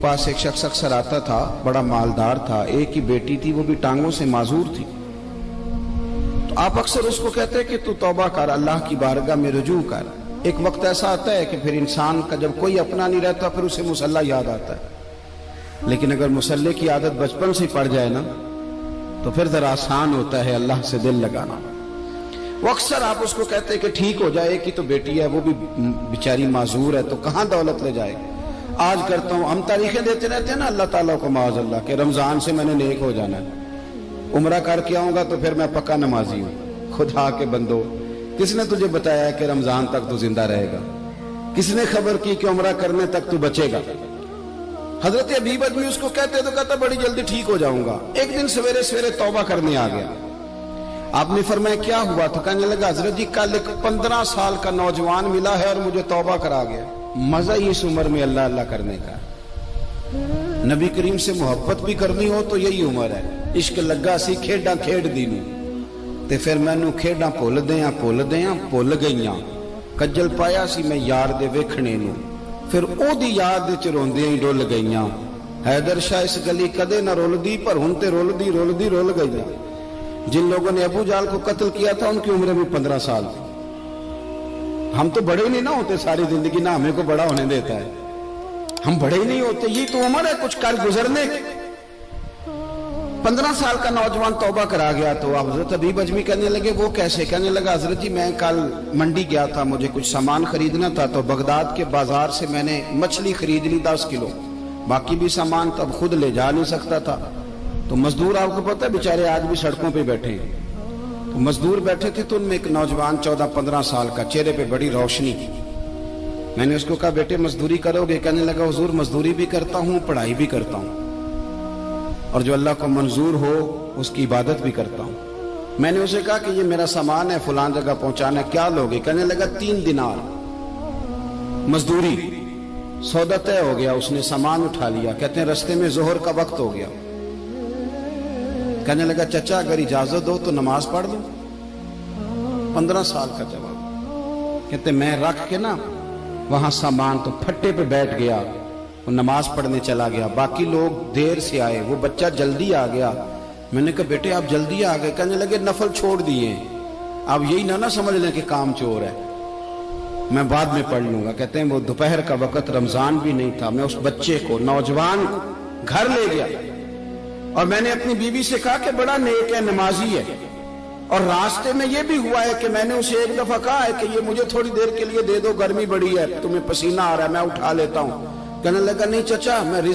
पास एक शख्स अक्सर आता था, बड़ा मालदार था, एक ही बेटी थी, वो भी टांगों से माजूर थी। तो आप अक्सर उसको कहते हैं कि तू तौबा कर, अल्लाह की बारगाह में रुजू कर। एक वक्त ऐसा आता है कि फिर इंसान का जब कोई अपना नहीं रहता फिर उसे मुसल्ला याद आता है, लेकिन अगर मुसल्ले की आदत बचपन से पड़ जाए ना तो फिर जरा आसान होता है अल्लाह से दिल लगाना। वो अक्सर आप उसको कहते हैं कि ठीक हो जाए, कि तो बेटी है, वो भी बेचारी माजूर है, तो कहाँ दौलत ले जाएगी। आज करता हूँ, हम तारीखें देते रहते हैं ना अल्लाह ताला को माज़अल्लाह के रमजान से मैंने नेक हो जाना है, उम्रा करके आऊंगा तो फिर मैं पक्का नमाजी हूँ। खुदा के बंदो, किसने तुझे बताया कि रमजान तक तू जिंदा रहेगा? किसने खबर की कि उम्रा करने तक तू बचेगा? हजरत अबीब अजमी उसको कहते तो कहता बड़ी जल्दी ठीक हो जाऊंगा। एक दिन सवेरे सवेरे तौबा करने आ गया। आपने फरमाया क्या हुआ? तो कहने लगा हजरत जी कल एक 15 साल का नौजवान मिला है और मुझे तौबा करा गया। मजा ही इस उम्र में अल्लाह अल्लाह करने का। नबी करीम से मोहब्बत भी करनी हो तो यही उम्र है। इश्क लगा सी खेडा खेड दी नूं ते फिर मैनू खेडा भुल गईयां। कज्जल पाया सी मैं यार दे वेखणे नूं, फिर ओदी याद विच रोंदियां ही डुल गईयां। हैदर शाह इस गली कदे ना रुलदी, पर हुण ते रुलदी रुल गईयां। जिन लोगों ने अबू जाल को कत्ल किया था उनकी उम्र भी 15 साल थी। हम तो बड़े ही नहीं ना होते सारी जिंदगी, ना हमें को बड़ा होने देता है, हम बड़े ही नहीं होते। ये तो उम्र है कुछ कर गुजरने की। 15 साल का नौजवान तौबा करा गया। तो हजरत अबीब अजमी कहने लगे वो कैसे? कहने लगा हजरत जी मैं कल मंडी गया था, मुझे कुछ सामान खरीदना था, तो बगदाद के बाजार से मैंने मछली खरीद ली 10 किलो, बाकी भी सामान तब खुद ले जा नहीं सकता था। तो मजदूर आपको पता है बेचारे आज भी सड़कों पे बैठे हैं। तो मजदूर बैठे थे तो उनमें एक नौजवान 14-15 साल का, चेहरे पे बड़ी रोशनी। मैंने उसको कहा बेटे मजदूरी करोगे? कहने लगा हुजूर मजदूरी भी करता हूँ, पढ़ाई भी करता हूँ, और जो अल्लाह को मंजूर हो उसकी इबादत भी करता हूँ। मैंने उसे कहा कि ये मेरा सामान है, फलां जगह पहुंचाना, क्या लोगे? कहने लगा 3 दिनार मजदूरी। सौदा तय हो गया, उसने सामान उठा लिया। कहते हैं रस्ते में जोहर का वक्त हो गया। कहने लगा चचा अगर इजाजत दो तो नमाज पढ़ लो। 15 साल का जवाब। कहते मैं रख के ना वहां सामान तो फट्टे पे बैठ गया, वो नमाज पढ़ने चला गया। बाकी लोग देर से आए, वो बच्चा जल्दी आ गया। मैंने कहा बेटे आप जल्दी आ गए? कहने लगे नफल छोड़ दिए, आप यही ना समझ लें कि काम चोर है, मैं बाद में पढ़ लूंगा। कहते हैं वो दोपहर का वक्त, रमजान भी नहीं था, मैं उस बच्चे को, नौजवान को घर ले गया और मैंने अपनी बीवी से कहा कि बड़ा नेक है, नमाजी है। और रास्ते में ये भी हुआ है कि मैंने उसे एक दफा कहा है कि ये मुझे थोड़ी देर के लिए दे दो, गर्मी बड़ी है, तुम्हें पसीना आ रहा है, मैं उठा लेता हूं। कहने लगा नहीं चचा मैं